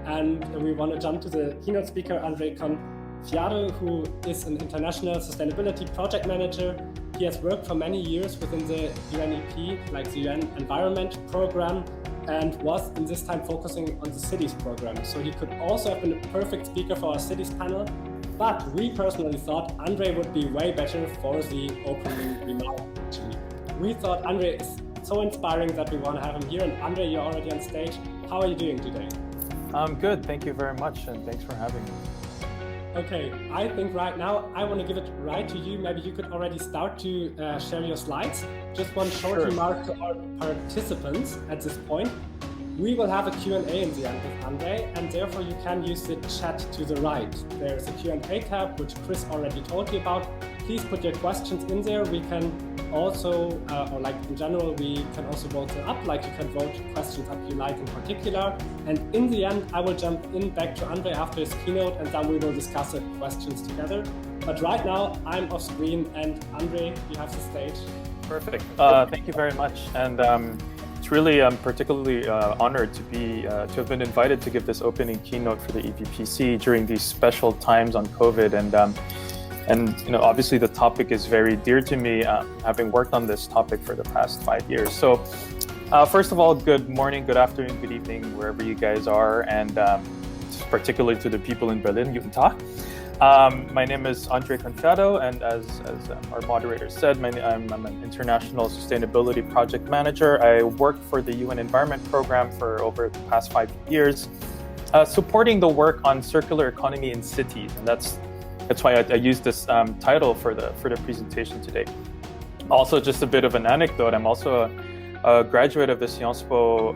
and we want to jump to the keynote speaker, Andre Confiado, who is an international sustainability project manager. He has worked for many years within the UNEP, like the UN Environment Program, and was in this time focusing on the cities program. So he could also have been a perfect speaker for our cities panel, but we personally thought Andre would be way better for the opening remark. We thought Andre is so inspiring that we want to have him here. And Andre, you're already on stage. How are you doing today? I'm good, thank you very much, and thanks for having me. Okay, I think right now I want to give it right to you. Maybe you could already start to share your slides. Just one short remark to our participants at this point. We will have a Q&A in the end with Andre, and therefore you can use the chat to the right. There's a Q&A tab, which Chris already told you about. Please put your questions in there. We can also, or like in general, we can also vote them up, like you can vote questions up you like in particular. And in the end, I will jump in back to Andre after his keynote, and then we will discuss the questions together. But right now, I'm off screen, and Andre, you have the stage. Perfect. Thank you very much. And it's really, I'm particularly honored to have been invited to give this opening keynote for the EPPC during these special times on COVID. And you know, obviously the topic is very dear to me, having worked on this topic for the past 5 years. So first of all, good morning, good afternoon, good evening, wherever you guys are, and particularly to the people in Berlin, guten Tag. My name is Andre Confiado, and as our moderator said, I'm an international sustainability project manager. I worked for the UN Environment Program for over the past 5 years, supporting the work on circular economy in cities, and that's why I used this title for the presentation today. Also, just a bit of an anecdote, I'm also a graduate of the Sciences Po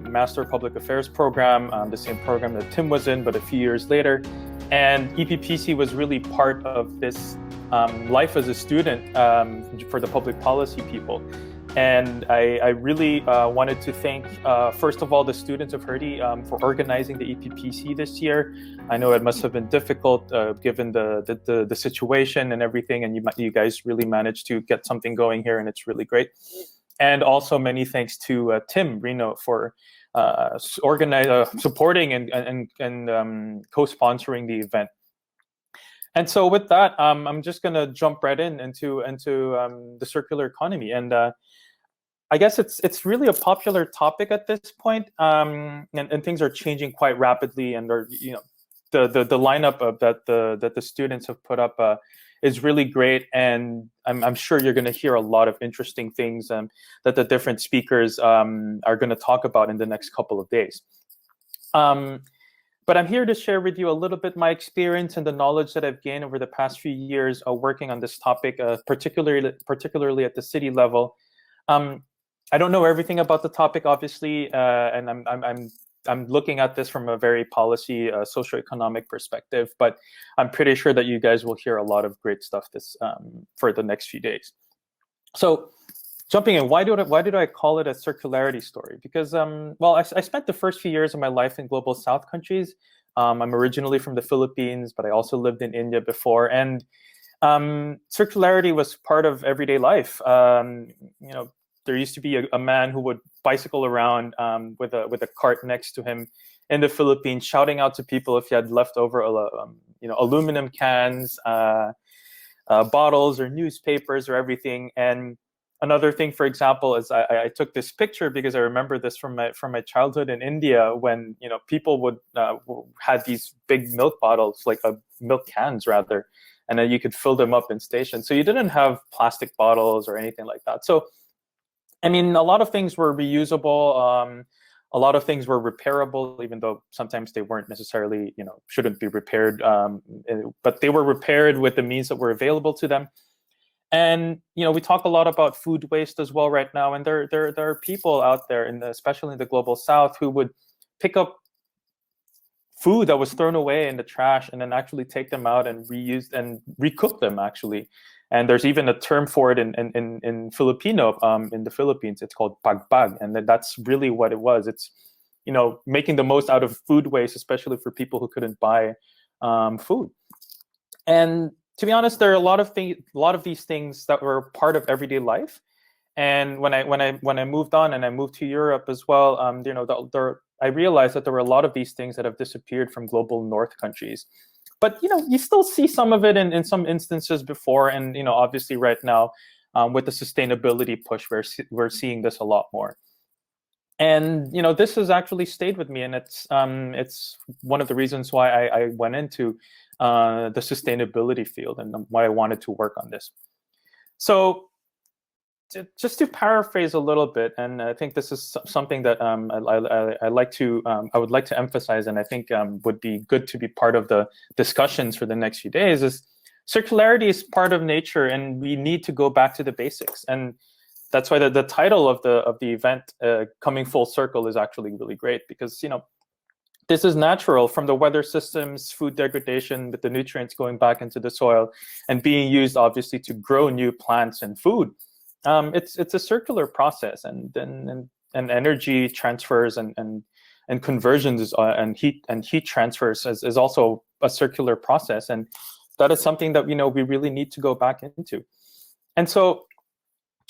Master of Public Affairs program, the same program that Tim was in, but a few years later. And EPPC was really part of this life as a student for the public policy people. And I really wanted to thank, first of all, the students of Hertie for organizing the EPPC this year. I know it must have been difficult given the situation and everything, and you guys really managed to get something going here, and it's really great. And also many thanks to Tim Reno for supporting and co-sponsoring the event. And so with that, I'm just going to jump right into the circular economy. And I guess it's really a popular topic at this point, and things are changing quite rapidly. And the lineup of that the students have put up is really great. And I'm sure you're going to hear a lot of interesting things that the different speakers are going to talk about in the next couple of days. But I'm here to share with you a little bit my experience and the knowledge that I've gained over the past few years working on this topic, particularly at the city level. I don't know everything about the topic, obviously, and I'm looking at this from a very policy, socioeconomic perspective. But I'm pretty sure that you guys will hear a lot of great stuff for the next few days. So, jumping in, why did I call it a circularity story? Because well, I spent the first few years of my life in global South countries. I'm originally from the Philippines, but I also lived in India before, and circularity was part of everyday life. There used to be a man who would bicycle around with a cart next to him in the Philippines, shouting out to people if he had leftover aluminum cans, bottles, or newspapers, or everything. And another thing, for example, is I took this picture because I remember this from my childhood in India, when people would had these big milk bottles, like milk cans rather, and then you could fill them up in stations. So you didn't have plastic bottles or anything like that. So I mean, a lot of things were reusable. A lot of things were repairable, even though sometimes they weren't necessarily, shouldn't be repaired. But they were repaired with the means that were available to them. And we talk a lot about food waste as well right now. And there are people out there, especially in the global South, who would pick up food that was thrown away in the trash and then actually take them out and reuse and recook them, actually. And there's even a term for it in Filipino, in the Philippines. It's called pagbag, and that's really what it was. It's making the most out of food waste, especially for people who couldn't buy food. And to be honest, there are a lot of these things that were part of everyday life, And when I moved on and I moved to Europe as well, I realized that there were a lot of these things that have disappeared from global north countries. But you still see some of it in some instances before, and obviously right now with the sustainability push, we're seeing this a lot more. And this has actually stayed with me, and it's one of the reasons why I went into the sustainability field and why I wanted to work on this. So just to paraphrase a little bit, and I think this is something that I would like to emphasize, and I think would be good to be part of the discussions for the next few days, is circularity is part of nature, and we need to go back to the basics. And that's why the title of the event, Coming Full Circle, is actually really great, because this is natural, from the weather systems, food degradation, with the nutrients going back into the soil and being used obviously to grow new plants and food. It's a circular process, and energy transfers and conversions and heat transfers is also a circular process, and that is something that we really need to go back into. And so,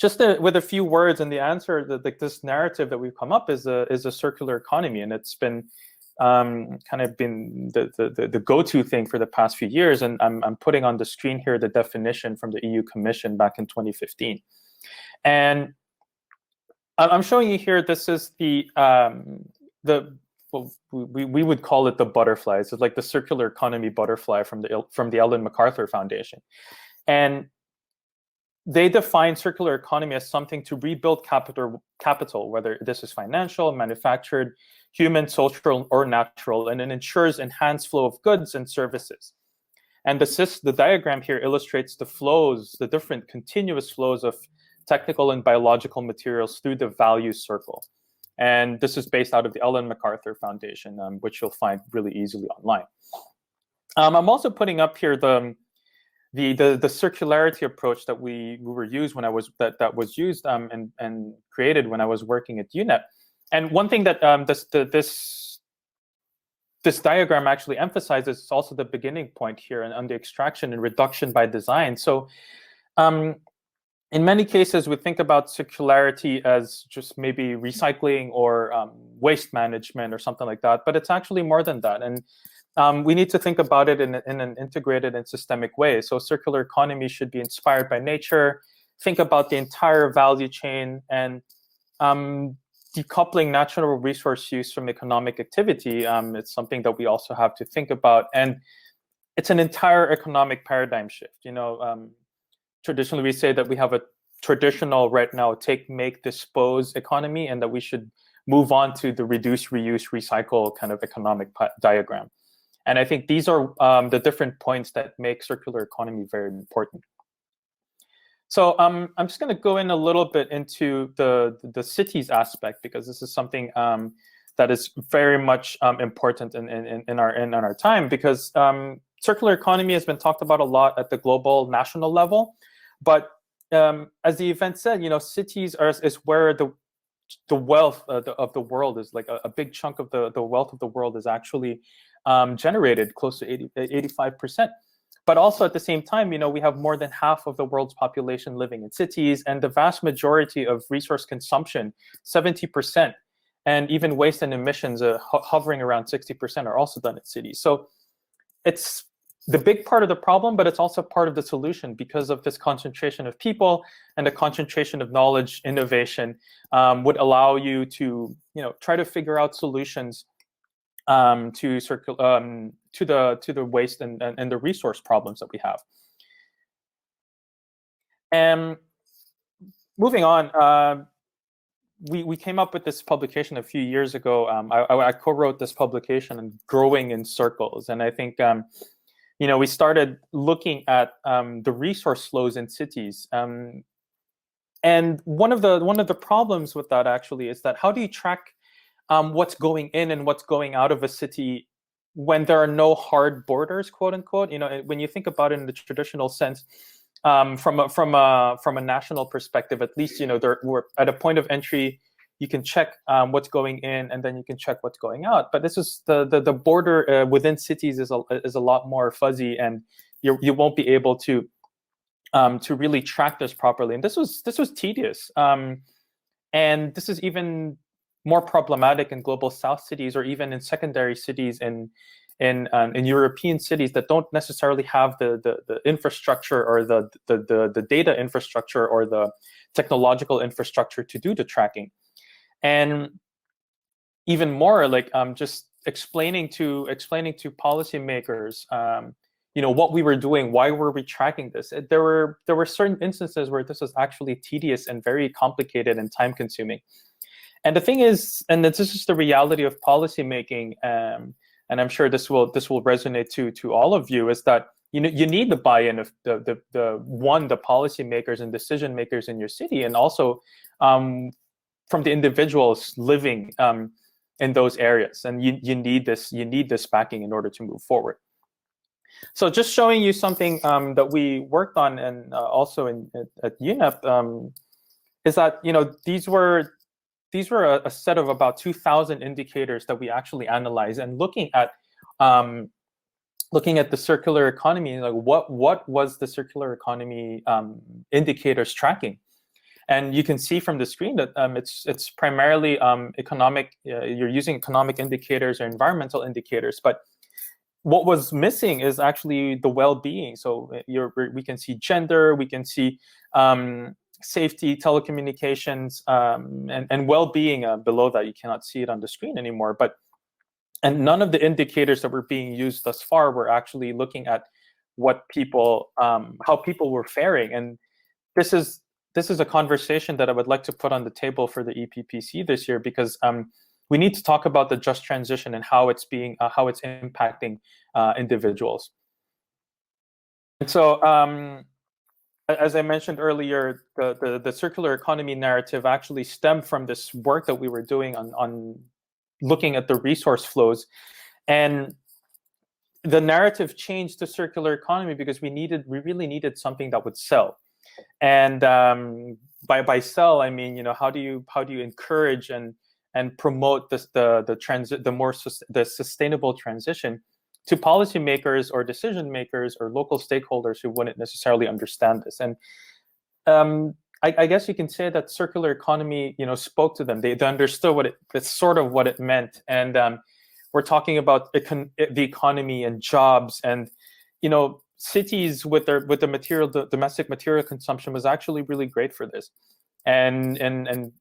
just with a few words, and the answer, this narrative that we've come up is a circular economy, and it's been kind of been the go-to thing for the past few years. And I'm putting on the screen here the definition from the EU Commission back in 2015. And I'm showing you here, this is we would call it the butterflies. It's like the circular economy butterfly from the Ellen MacArthur Foundation. And they define circular economy as something to rebuild capital, whether this is financial, manufactured, human, social, or natural, and it ensures enhanced flow of goods and services. And the diagram here illustrates the different continuous flows of technical and biological materials through the value circle. And this is based out of the Ellen MacArthur Foundation, which you'll find really easily online. I'm also putting up here the circularity approach that we were used when that was used and created when I was working at UNEP. And one thing that this diagram actually emphasizes is also the beginning point here on the extraction and reduction by design. So in many cases, we think about circularity as just maybe recycling or waste management or something like that, but it's actually more than that. And we need to think about it in an integrated and systemic way. So circular economy should be inspired by nature, think about the entire value chain, and decoupling natural resource use from economic activity. It's something that we also have to think about. And it's an entire economic paradigm shift. Traditionally, we say that we have a traditional right now take, make, dispose economy, and that we should move on to the reduce, reuse, recycle kind of economic diagram. And I think these are the different points that make circular economy very important. So I'm just going to go in a little bit into the cities aspect, because this is something that is very much important in our time, because circular economy has been talked about a lot at the global national level. But as the event said, cities is where the wealth of the world is, like a big chunk of the wealth of the world is actually generated, close to 85%. But also at the same time, we have more than half of the world's population living in cities, and the vast majority of resource consumption, 70%, and even waste and emissions hovering around 60% are also done in cities. So it's the big part of the problem, but it's also part of the solution, because of this concentration of people and the concentration of knowledge. Innovation would allow you to, try to figure out solutions to the waste and the resource problems that we have. And moving on, we came up with this publication a few years ago. I co-wrote this publication on growing in circles, and I think we started looking at the resource flows in cities. And one of the problems with that actually is that how do you track what's going in and what's going out of a city when there are no hard borders, quote unquote? When you think about it in the traditional sense, from a national perspective, at least, we're at a point of entry. You can check what's going in, and then you can check what's going out. But this is the border within cities is a lot more fuzzy, and you won't be able to to really track this properly. And this was tedious. And this is even more problematic in global South cities, or even in secondary cities in European cities that don't necessarily have the infrastructure, or the data infrastructure, or the technological infrastructure to do the tracking. And even more, like just explaining to policymakers, what we were doing, why were we tracking this? There were certain instances where this was actually tedious and very complicated and time consuming. And the thing is, and this is the reality of policymaking, and I'm sure this will resonate to all of you, is that you need the buy-in of the policymakers and decision makers in your city, and also from the individuals living in those areas. And you need this backing in order to move forward. So just showing you something that we worked on, and also at UNEP, is that these were a set of about 2,000 indicators that we actually analyzed, and looking at the circular economy, like what was the circular economy indicators tracking. And you can see from the screen that it's primarily economic. You're using economic indicators or environmental indicators, but what was missing is actually the well-being. So we can see gender, we can see safety, telecommunications, and well-being below that. You cannot see it on the screen anymore. And none of the indicators that were being used thus far were actually looking at what how people were faring. And this is a conversation that I would like to put on the table for the EPPC this year, because we need to talk about the just transition and how it's impacting individuals. And so, as I mentioned earlier, the circular economy narrative actually stemmed from this work that we were doing on looking at the resource flows. And the narrative changed to circular economy because we really needed something that would sell. And by sell, I mean, how do you encourage and promote the sustainable transition to policymakers or decision makers or local stakeholders who wouldn't necessarily understand this. And I guess you can say that circular economy, spoke to them. They understood that's sort of what it meant. And we're talking about the economy and jobs, and cities with the domestic material consumption was actually really great for this, and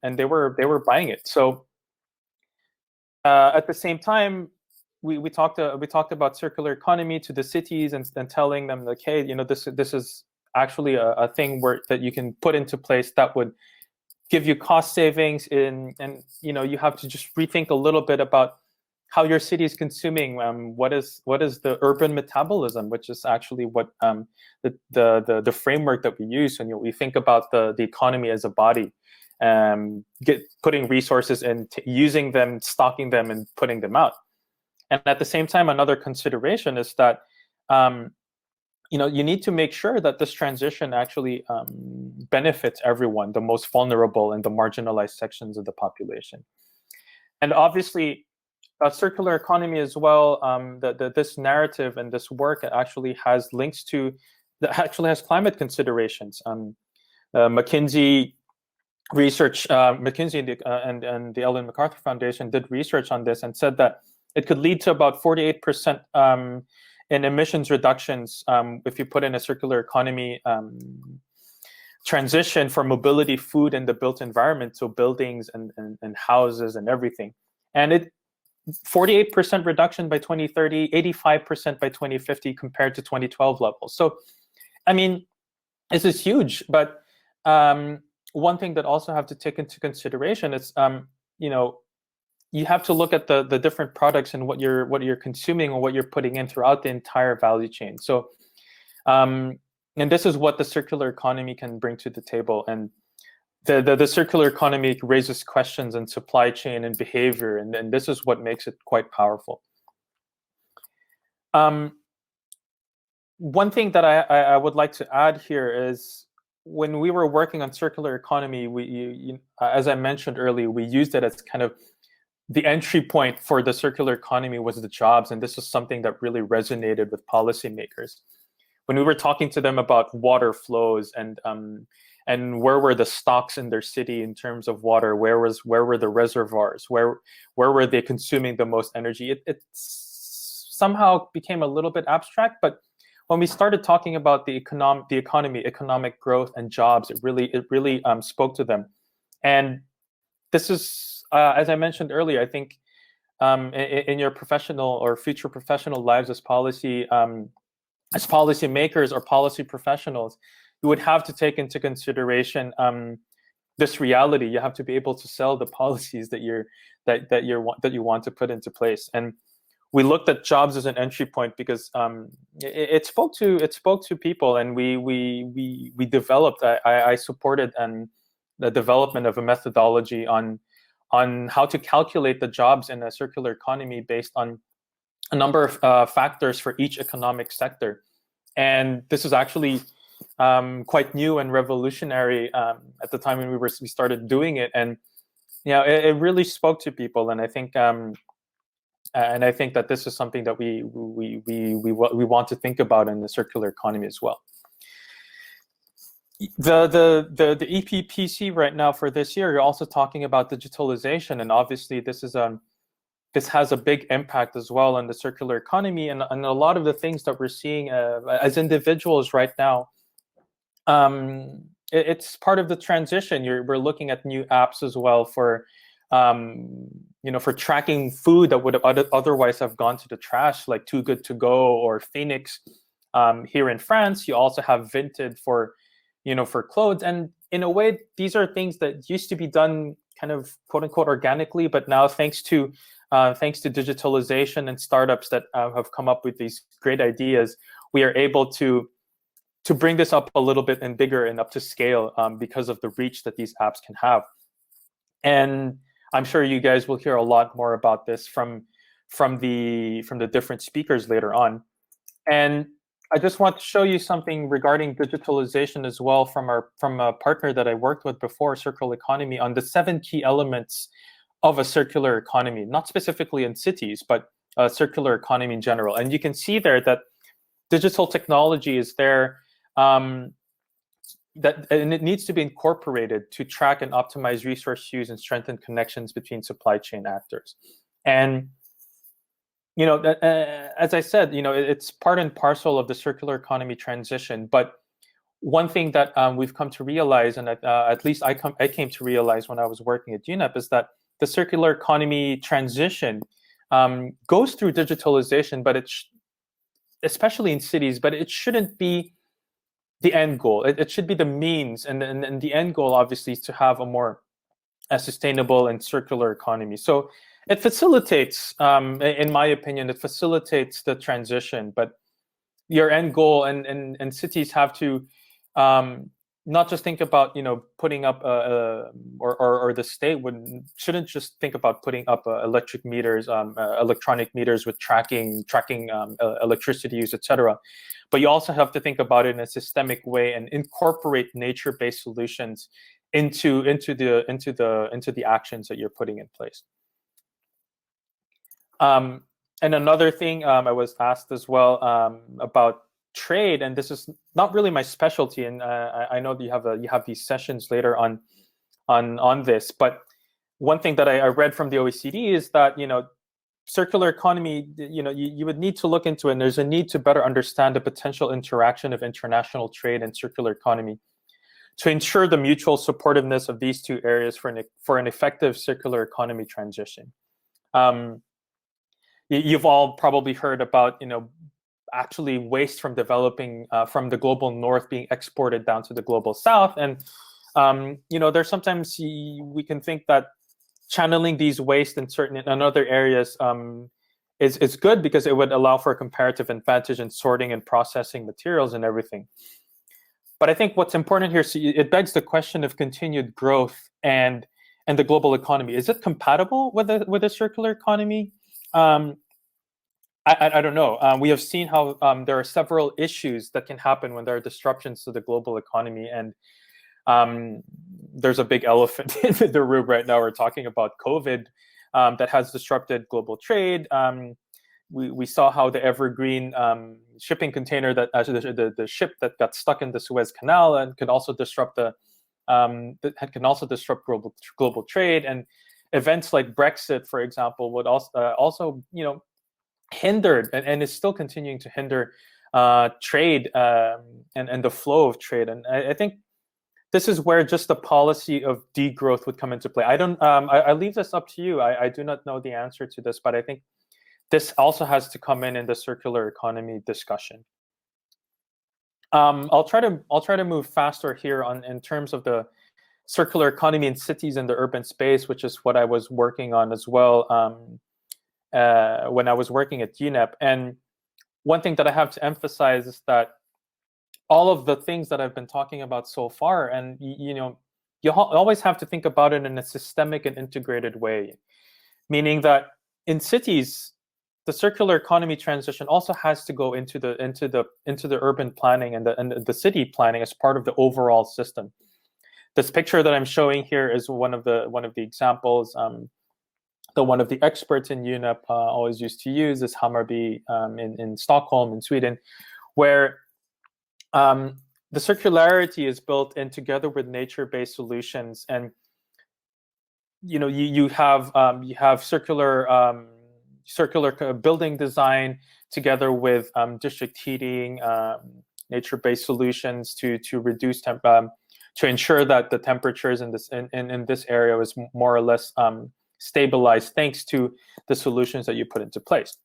they were buying it. So at the same time, we talked about circular economy to the cities, and telling them, like, hey, this is actually a thing that you can put into place that would give you cost savings and you have to just rethink a little bit about how your city is consuming. What is the urban metabolism, which is actually what the framework that we use when we think about the economy as a body, putting resources in, using them, stocking them, and putting them out. And at the same time, another consideration is that you need to make sure that this transition actually benefits everyone, the most vulnerable and the marginalized sections of the population. And obviously, circular economy as well, this narrative and this work actually has links to, has climate considerations. McKinsey research, McKinsey and the Ellen MacArthur Foundation did research on this and said that it could lead to about 48% in emissions reductions if you put in a circular economy transition for mobility, food, and the built environment, so buildings and houses and everything. And 48% reduction by 2030, 85% by 2050 compared to 2012 levels. So, I mean, this is huge. But one thing that also have to take into consideration is, you have to look at the different products and what you're consuming or what you're putting in throughout the entire value chain. So, and this is what the circular economy can bring to the table. And the circular economy raises questions in supply chain and behavior, and this is what makes it quite powerful. One thing that I would like to add here is, when we were working on circular economy, as I mentioned earlier, we used it as kind of the entry point for the circular economy was the jobs, and this is something that really resonated with policymakers. when we were talking to them about water flows and where were the stocks in their city in terms of water, where were the reservoirs, where were they consuming the most energy, it somehow became a little bit abstract. But when we started talking about the economy, economic growth, and jobs, it really spoke to them. And this is, as I mentioned earlier, I think in your professional or future professional lives as policymakers or policy professionals, you would have to take into consideration this reality. You have to be able to sell the policies that you want to put into place. And we looked at jobs as an entry point because it spoke to people, and we developed. I supported the development of a methodology on how to calculate the jobs in a circular economy based on a number of factors for each economic sector. And this is actually quite new and revolutionary at the time when we started doing it, and it really spoke to people. And I think that this is something that we want to think about in the circular economy as well. The EPPC right now for this year, you're also talking about digitalization, and obviously this has a big impact as well on the circular economy, and a lot of the things that we're seeing as individuals right now. It's part of the transition. We're looking at new apps as well for for tracking food that would have otherwise have gone to the trash, like Too Good to Go or Phoenix. Here in France, you also have Vinted for clothes. And in a way, these are things that used to be done kind of quote unquote organically, but now thanks to digitalization and startups that have come up with these great ideas, we are able to bring this up a little bit and bigger and up to scale because of the reach that these apps can have. And I'm sure you guys will hear a lot more about this from the different speakers later on. And I just want to show you something regarding digitalization as well from a partner that I worked with before, Circular Economy, on the 7 key elements of a circular economy, not specifically in cities, but a circular economy in general. And you can see there that digital technology is there, and it needs to be incorporated to track and optimize resource use and strengthen connections between supply chain actors. And as I said, it's part and parcel of the circular economy transition. But one thing that we've come to realize, and at least I came to realize when I was working at UNEP, is that the circular economy transition goes through digitalization, but especially in cities, but it shouldn't be the end goal. It should be the means, and the end goal obviously is to have a more sustainable and circular economy. So it facilitates, in my opinion, it facilitates the transition. But your end goal and cities have to not just think about putting up or the state shouldn't just think about putting up electric meters, electronic meters with tracking electricity use, etc. But you also have to think about it in a systemic way and incorporate nature-based solutions into the actions that you're putting in place. And another thing I was asked as well about trade, and this is not really my specialty, and I know that you have these sessions later on this, but one thing that I read from the OECD is that circular economy, you would need to look into it, and there's a need to better understand the potential interaction of international trade and circular economy to ensure the mutual supportiveness of these two areas for an effective circular economy transition. You've all probably heard about actually waste from from the global north being exported down to the global south, and there's sometimes we can think that channeling these waste in other areas is good because it would allow for a comparative advantage in sorting and processing materials and everything. But I think what's important here, it begs the question of continued growth and the global economy. Is it compatible with a circular economy? I don't know. We have seen how there are several issues that can happen when there are disruptions to the global economy, and there's a big elephant in the room right now. We're talking about COVID that has disrupted global trade. we saw how the evergreen shipping container that the ship that got stuck in the Suez Canal and could also disrupt global trade, and events like Brexit, for example, would also hindered and is still continuing to hinder trade and the flow of trade. And I think this is where just the policy of degrowth would come into play. I leave this up to you. I do not know the answer to this, but I think this also has to come in the circular economy discussion. I'll try to move faster here in terms of the circular economy in cities and the urban space, which is what I was working on as well when I was working at UNEP. And one thing that I have to emphasize is that all of the things that I've been talking about so far, and you always have to think about it in a systemic and integrated way, meaning that in cities, the circular economy transition also has to go into the urban planning and the city planning as part of the overall system. This picture that I'm showing here is one of the examples. One of the experts in UNEP always used to use is Hammarby in Stockholm in Sweden, where the circularity is built in together with nature-based solutions, and you have circular building design together with district heating, nature-based solutions to reduce to ensure that the temperatures in this area is more or less stabilized thanks to the solutions that you put into place.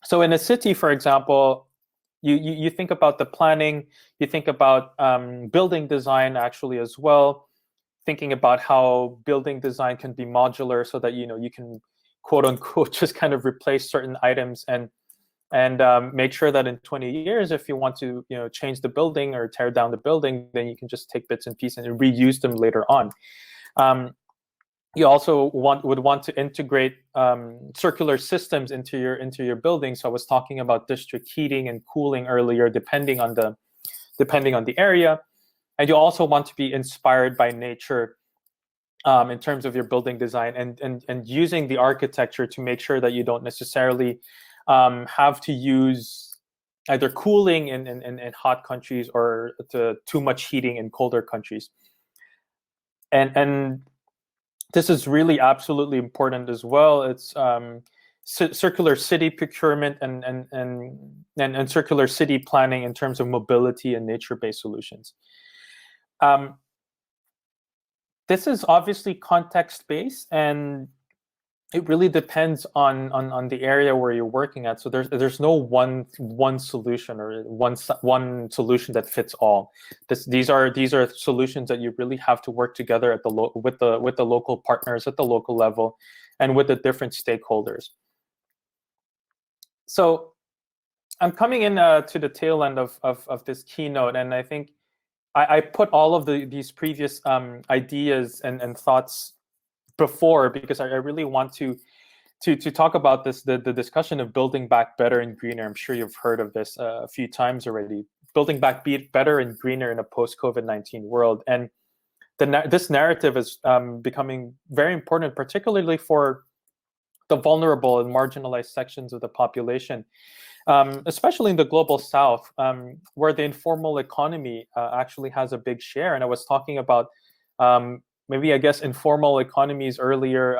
So in a city, for example, you think about the planning, you think about building design actually as well, thinking about how building design can be modular so that you can quote unquote just kind of replace certain items and make sure that in 20 years, if you want to change the building or tear down the building, then you can just take bits and pieces and reuse them later on. You also would want to integrate circular systems into your building. So I was talking about district heating and cooling earlier, depending on the area, and you also want to be inspired by nature in terms of your building design and using the architecture to make sure that you don't necessarily have to use either cooling in hot countries or too much heating in colder countries. And this is really absolutely important as well. It's circular city procurement and circular city planning in terms of mobility and nature-based solutions. This is obviously context-based, and it really depends on the area where you're working at. So there's no one solution or one solution that fits all. These are solutions that you really have to work together with the local partners at the local level and with the different stakeholders. So I'm coming in to the tail end of this keynote, and I think I put all of these previous ideas and thoughts before because I really want to talk about the discussion of building back better and greener. I'm sure you've heard of this a few times already. Building back better and greener in a post-COVID-19 world, and this narrative is becoming very important, particularly for the vulnerable and marginalized sections of the population. Especially in the global south, where the informal economy actually has a big share. And I was talking about maybe, I guess, informal economies earlier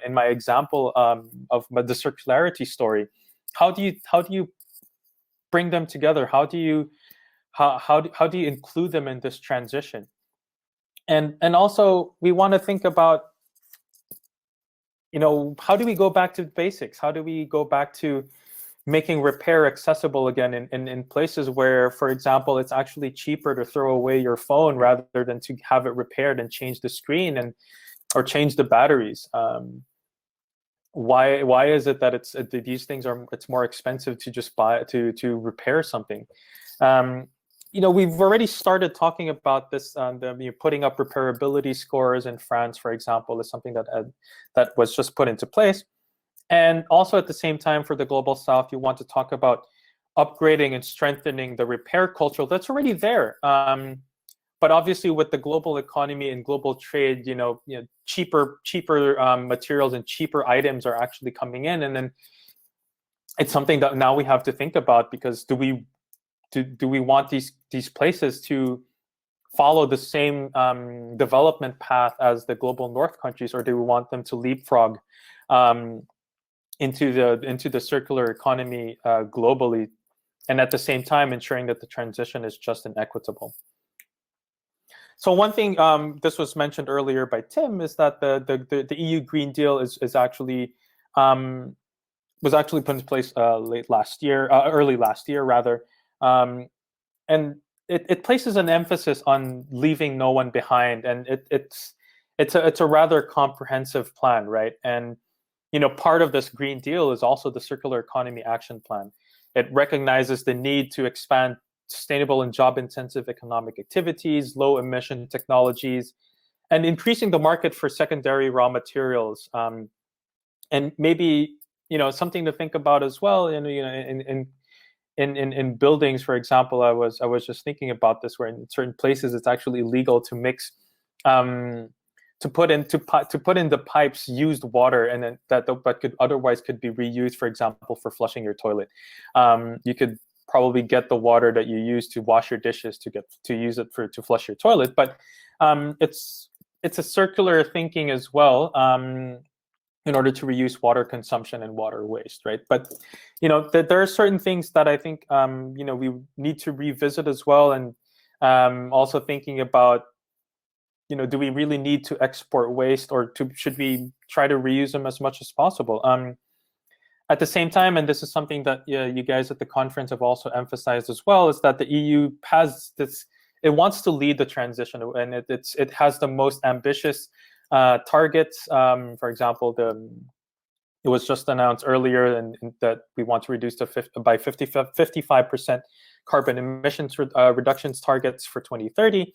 in my example of the circularity story. How do you bring them together? How do you include them in this transition? And also, we want to think about, how do we go back to basics? How do we go back to making repair accessible again in places where, for example, it's actually cheaper to throw away your phone rather than to have it repaired and change the screen or change the batteries? Why is it that these things it's more expensive to just buy to repair something? We've already started talking about this. Putting up repairability scores in France, for example, is something that was just put into place. And also at the same time, for the global south, you want to talk about upgrading and strengthening the repair culture that's already there. But obviously, with the global economy and global trade, cheaper materials and cheaper items are actually coming in, and then it's something that now we have to think about, because do we want these places to follow the same development path as the global north countries, or do we want them to leapfrog into the circular economy globally, and at the same time ensuring that the transition is just and equitable? So one thing, this was mentioned earlier by Tim, is that the EU Green Deal is actually was actually put in place early last year rather, and it places an emphasis on leaving no one behind, and it's a rather comprehensive plan, right? And part of this Green Deal is also the Circular Economy Action Plan. It recognizes the need to expand sustainable and job-intensive economic activities, low-emission technologies, and increasing the market for secondary raw materials. And maybe something to think about as well. In buildings, for example, I was just thinking about this, where in certain places it's actually illegal to mix, to put in the pipes used water, and then that could otherwise be reused, for example, for flushing your toilet. You could probably get the water that you use to wash your dishes to use it to flush your toilet, but it's a circular thinking as well, in order to reduce water consumption and water waste, right? But there are certain things that I think we need to revisit as well, and also thinking about do we really need to export waste, or should we try to reuse them as much as possible? At the same time, and this is something that you guys at the conference have also emphasized as well, is that the EU has this. It wants to lead the transition, and it has the most ambitious targets. For example, it was just announced earlier and that we want to reduce by 55% carbon emissions reductions targets for 2030.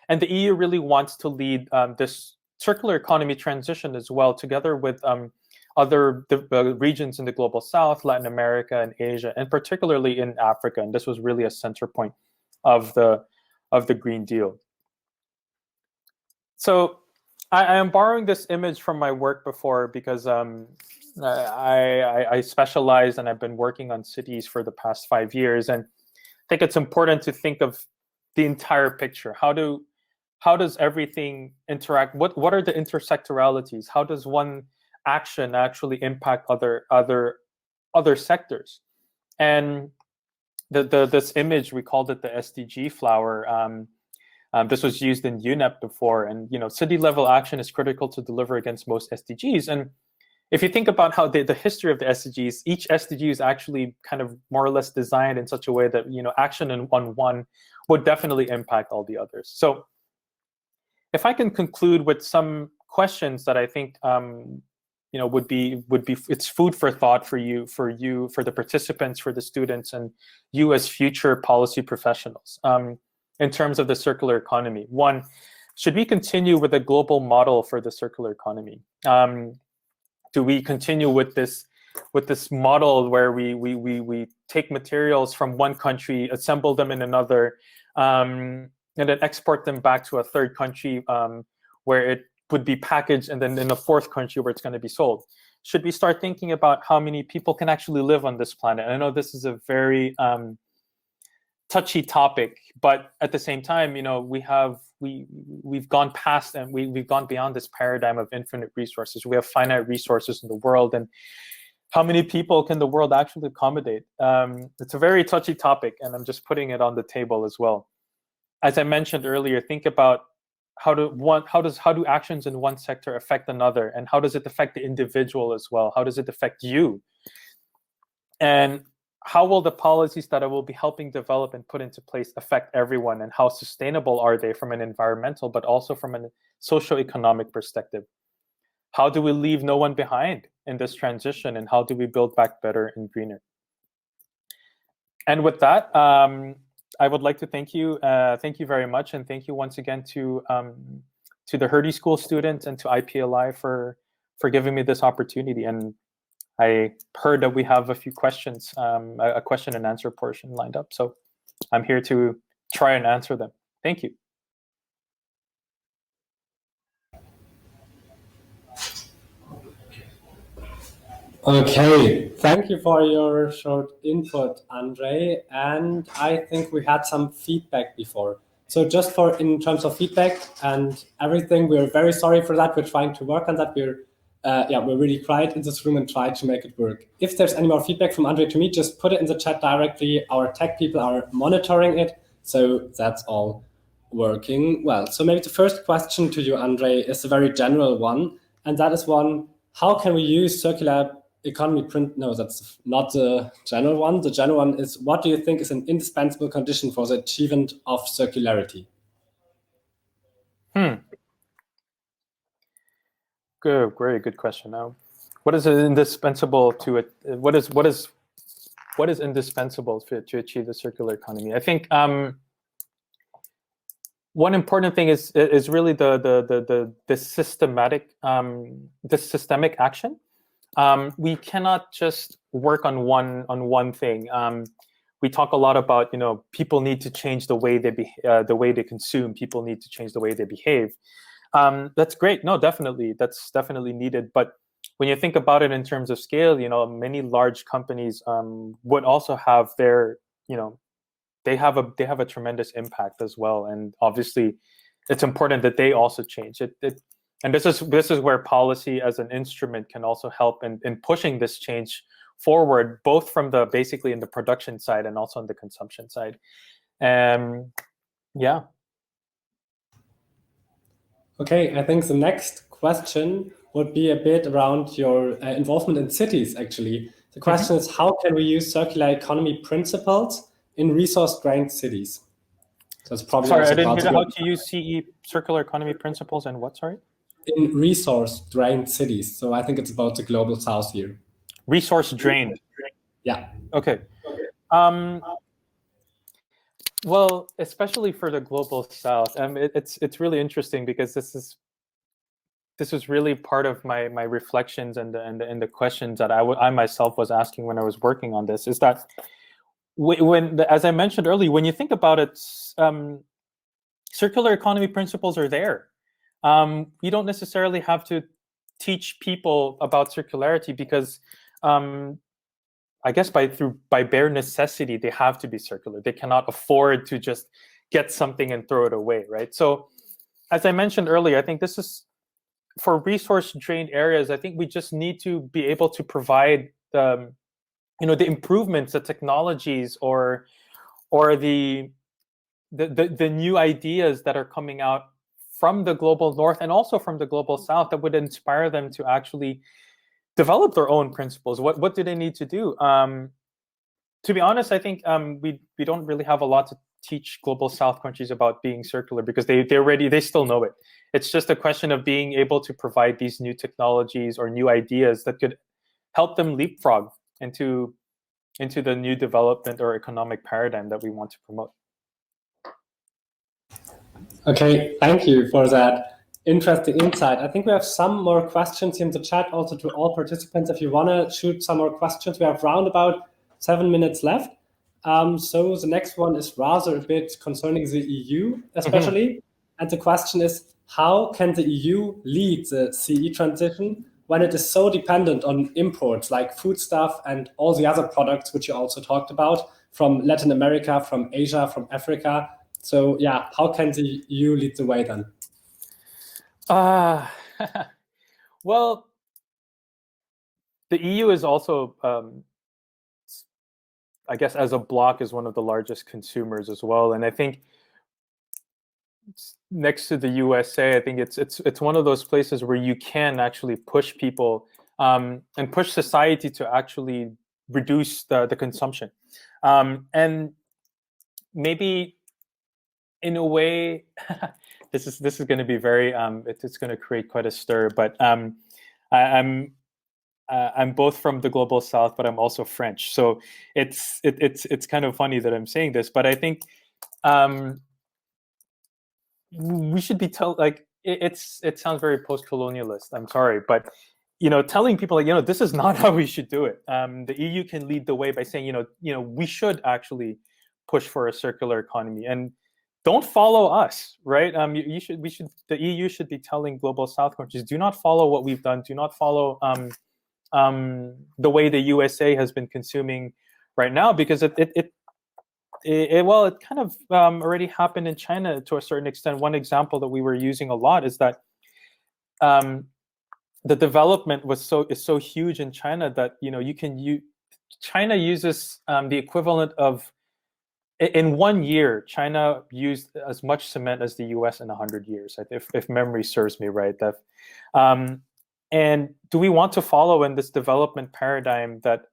And the EU really wants to lead this circular economy transition as well, together with other regions in the global south, Latin America, and Asia, and particularly in Africa. And this was really a center point of the Green Deal. So I am borrowing this image from my work before, because I specialized and I've been working on cities for the past 5 years, and I think it's important to think of the entire picture. How does everything interact? What are the intersectoralities? How does one action actually impact other sectors? And this image, we called it the SDG flower. This was used in UNEP before, and city level action is critical to deliver against most SDGs. And if you think about how the history of the SDGs, each SDG is actually kind of more or less designed in such a way that action on one would definitely impact all the others. So if I can conclude with some questions that I think would be it's food for thought for you, for the participants, for the students, and you as future policy professionals. In terms of the circular economy, one, should we continue with a global model for the circular economy? Do we continue with this model where we take materials from one country, assemble them in another, and then export them back to a third country where it would be packaged, and then in a fourth country where it's going to be sold? Should we start thinking about how many people can actually live on this planet? I know this is a very touchy topic, but at the same time, we've gone past, and we've gone beyond this paradigm of infinite resources. We have finite resources in the world, and how many people can the world actually accommodate? It's a very touchy topic, and I'm just putting it on the table as well. As I mentioned earlier, think about how do actions in one sector affect another, and how does it affect the individual as well? How does it affect you? And how will the policies that I will be helping develop and put into place affect everyone, and how sustainable are they from an environmental but also from a socio-economic perspective? How do we leave no one behind in this transition, and how do we build back better and greener? And with that, I would like to thank you very much, and thank you once again to the Hertie School students and to IPLI for giving me this opportunity. And I heard that we have a few questions, a question and answer portion lined up. So I'm here to try and answer them. Thank you. Okay, thank you for your short input, Andre. And I think we had some feedback before. So just for in terms of feedback and everything, we're very sorry for that. We're trying to work on that. We're really quiet in this room and try to make it work. If there's any more feedback from Andre to me, just put it in the chat directly. Our tech people are monitoring it. So that's all working well. So maybe the first question to you, Andre, is a very general one. And that is one, how can we use circular economy print? No, that's not the general one. The general one is, what do you think is an indispensable condition for the achievement of circularity? Good, very good question. Now, what is indispensable to it? What is indispensable to achieve the circular economy? I think one important thing is really the systemic action. We cannot just work on one thing. We talk a lot about, people need to change the way they consume. People need to change the way they behave. That's great. No, definitely, that's definitely needed. But when you think about it in terms of scale, many large companies would also have their, they have a tremendous impact as well. And obviously, it's important that they also change it. And this is where policy as an instrument can also help in pushing this change forward, both from basically in the production side and also on the consumption side. Yeah. Okay, I think the next question would be a bit around your involvement in cities, actually. The question is, how can we use circular economy principles in resource-drained cities? So it's probably sorry, I didn't hear how to use CE circular economy principles and what, sorry? In resource-drained cities. So I think it's about the global south here. Resource drained. Yeah. Okay. Well, especially for the global south, it's really interesting because this is really part of my reflections and the questions that I myself was asking when I was working on this. Is that when as I mentioned earlier, when you think about it, circular economy principles are there. You don't necessarily have to teach people about circularity because I guess by bare necessity, they have to be circular. They cannot afford to just get something and throw it away, right? So as I mentioned earlier, I think this is for resource-drained areas. I think we just need to be able to provide the improvements, the technologies, or the new ideas that are coming out from the global north and also from the global south that would inspire them to actually develop their own principles. What do they need to do? To be honest, I think we don't really have a lot to teach global south countries about being circular because they still know it. It's just a question of being able to provide these new technologies or new ideas that could help them leapfrog into the new development or economic paradigm that we want to promote. Okay, thank you for that interesting insight. I think we have some more questions in the chat also to all participants. If you want to shoot some more questions, we have around about 7 minutes left. So the next one is rather a bit concerning the EU, especially. And the question is, how can the EU lead the CE transition when it is so dependent on imports like foodstuff and all the other products which you also talked about from Latin America, from Asia, from Africa? So yeah, how can the EU lead the way then? Well, the EU is also, I guess, as a bloc, is one of the largest consumers as well. And I think next to the USA, I think it's one of those places where you can actually push people and push society to actually reduce the consumption. And maybe in a way, this is going to be very it's going to create quite a stir. But I'm both from the global south, but I'm also French, so it's kind of funny that I'm saying this. But I think we should be it sounds very post-colonialist. I'm sorry, but telling people this is not how we should do it. The EU can lead the way by saying we should actually push for a circular economy and don't follow us, right? The EU should be telling global south countries, do not follow what we've done. Do not follow the way the USA has been consuming right now, because it kind of already happened in China to a certain extent. One example that we were using a lot is that the development is so huge in China that China uses the equivalent of, in 1 year, China used as much cement as the US in 100 years, if memory serves me right. And do we want to follow in this development paradigm that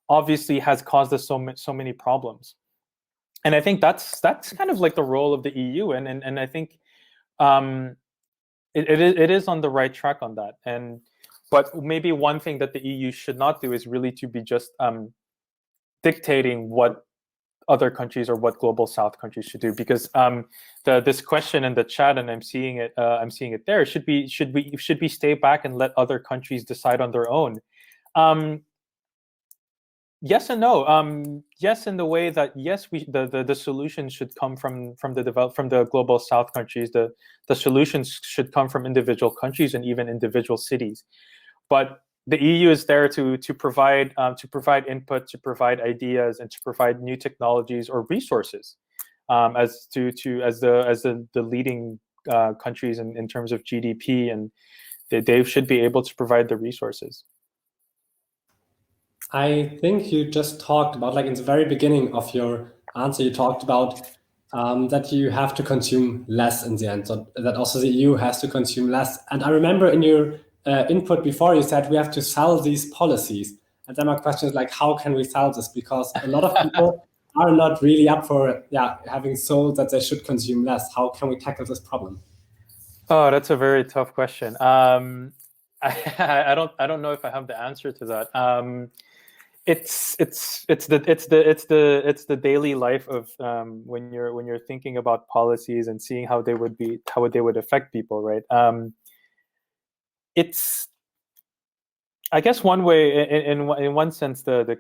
obviously has caused us so many problems? And I think that's kind of like the role of the EU, and I think it is on the right track on that. But maybe one thing that the EU should not do is really to be just dictating what other countries or what global South countries should do, because this question in the chat, and I'm seeing it there, should we stay back and let other countries decide on their own? Yes and no. Yes, in the way that yes, the solutions should come from the global South countries. The solutions should come from individual countries and even individual cities. But the EU is there to provide input, to provide ideas, and to provide new technologies or resources, as the leading countries in terms of GDP, and they should be able to provide the resources. I think you just talked about, like in the very beginning of your answer, you talked about that you have to consume less in the end, so that also the EU has to consume less. And I remember in your input before, you said we have to sell these policies. And then my question is, like, how can we sell this? Because a lot of people are not really up for having sold that they should consume less. How can we tackle this problem? Oh, that's a very tough question. I don't know if I have the answer to that. It's the daily life of when you're thinking about policies and seeing how they would affect people, right? It's, I guess, one way, in one sense, the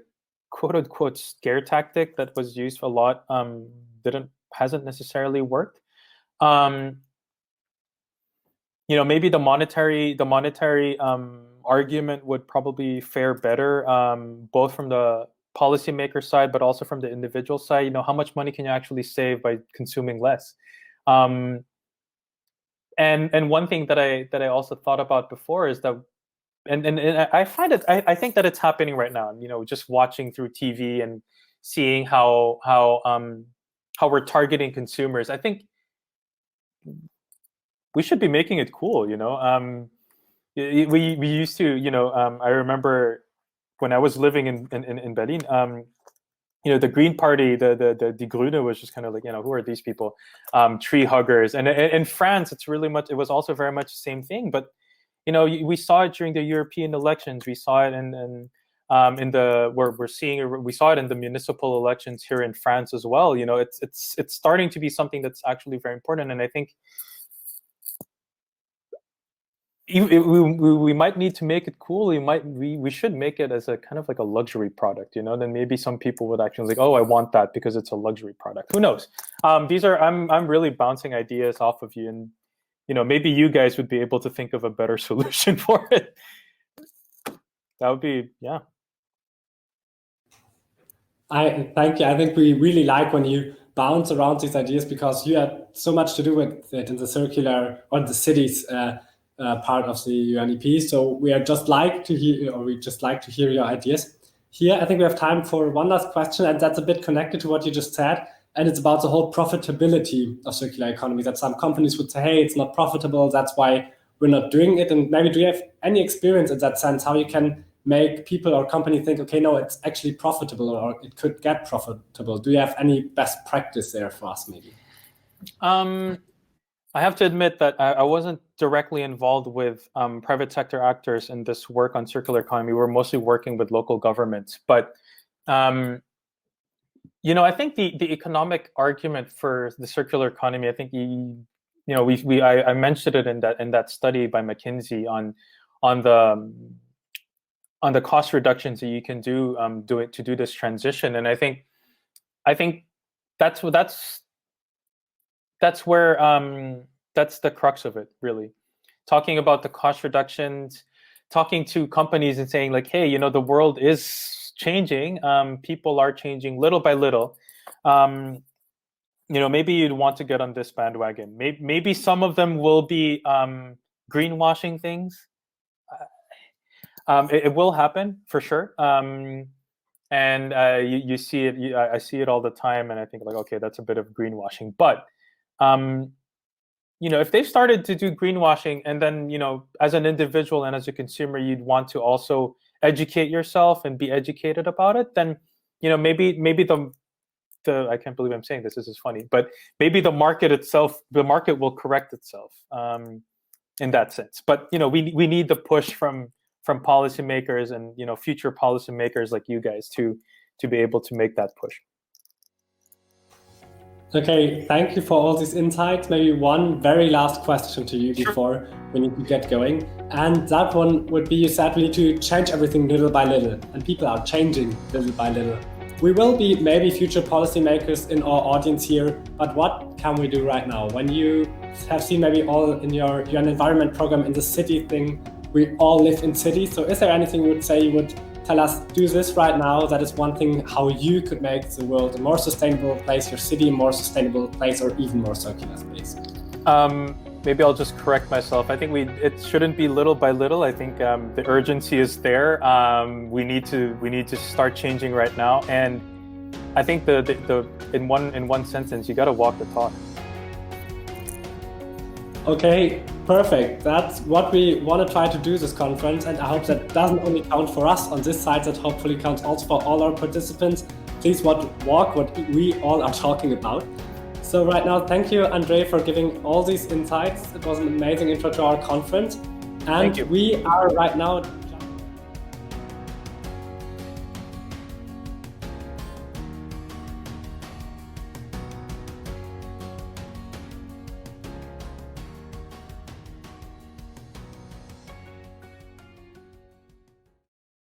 quote unquote scare tactic that was used a lot hasn't necessarily worked. Maybe the monetary argument would probably fare better, both from the policymaker side, but also from the individual side. How much money can you actually save by consuming less? And one thing that I also thought about before is that, and I find it, I think that it's happening right now. Just watching through TV and seeing how we're targeting consumers. I think we should be making it cool. We used to, I remember when I was living in Berlin, the Green Party, the Die Grüne was just kind of like, who are these people? Tree huggers. And in France, it was also very much the same thing. But, we saw it during the European elections. We saw it we saw it in the municipal elections here in France as well. It's starting to be something that's actually very important. And I think we might need to make it cool. We should make it as a kind of like a luxury product, then maybe some people would actually like, oh, I want that because it's a luxury product. Who knows? I'm really bouncing ideas off of you, and maybe you guys would be able to think of a better solution for it. That would be, yeah. Thank you. I think we really like when you bounce around these ideas, because you had so much to do with it in the circular or the cities part of the UNEP. So we just like to hear your ideas. Here, I think we have time for one last question, and that's a bit connected to what you just said. And it's about the whole profitability of circular economy, that some companies would say, hey, it's not profitable, that's why we're not doing it. And maybe do you have any experience in that sense, how you can make people or company think, okay, no, it's actually profitable, or it could get profitable? Do you have any best practice there for us, maybe? I have to admit that I wasn't directly involved with private sector actors in this work on circular economy. We're mostly working with local governments. But, I think the economic argument for the circular economy, I think, I mentioned it in that study by McKinsey on the cost reductions that you can do to do this transition. And I think that's where that's the crux of it, really. Talking about the cost reductions, talking to companies and saying like, hey, the world is changing. People are changing little by little. Maybe you'd want to get on this bandwagon. Maybe some of them will be greenwashing things. It will happen for sure. And you see it. I see it all the time, and I think like, okay, that's a bit of greenwashing. But if they've started to do greenwashing, and then as an individual and as a consumer, you'd want to also educate yourself and be educated about it. Then maybe the I can't believe I'm saying this. This is funny, but maybe the market will correct itself in that sense. But we need the push from policymakers and future policymakers like you guys to be able to make that push. Okay, thank you for all these insights. Maybe one very last question to you before we need to get going. And that one would be, you said we need to change everything little by little, and people are changing little by little. We will be maybe future policymakers in our audience here, but what can we do right now? When you have seen maybe all in your environment program in the city thing, we all live in cities. So is there anything you would say you would tell us, do this right now? That is one thing how you could make the world a more sustainable place, your city a more sustainable place, or even more circular space. Maybe I'll just correct myself. I think it shouldn't be little by little. I think the urgency is there. We need to start changing right now. And I think the in one sentence, you got to walk the talk. Okay, perfect. That's what we want to try to do this conference, and I hope that doesn't only count for us on this side, that hopefully counts also for all our participants. Please walk what we all are talking about. So right now, thank you, Andre, for giving all these insights. It was an amazing intro to our conference. And we are right now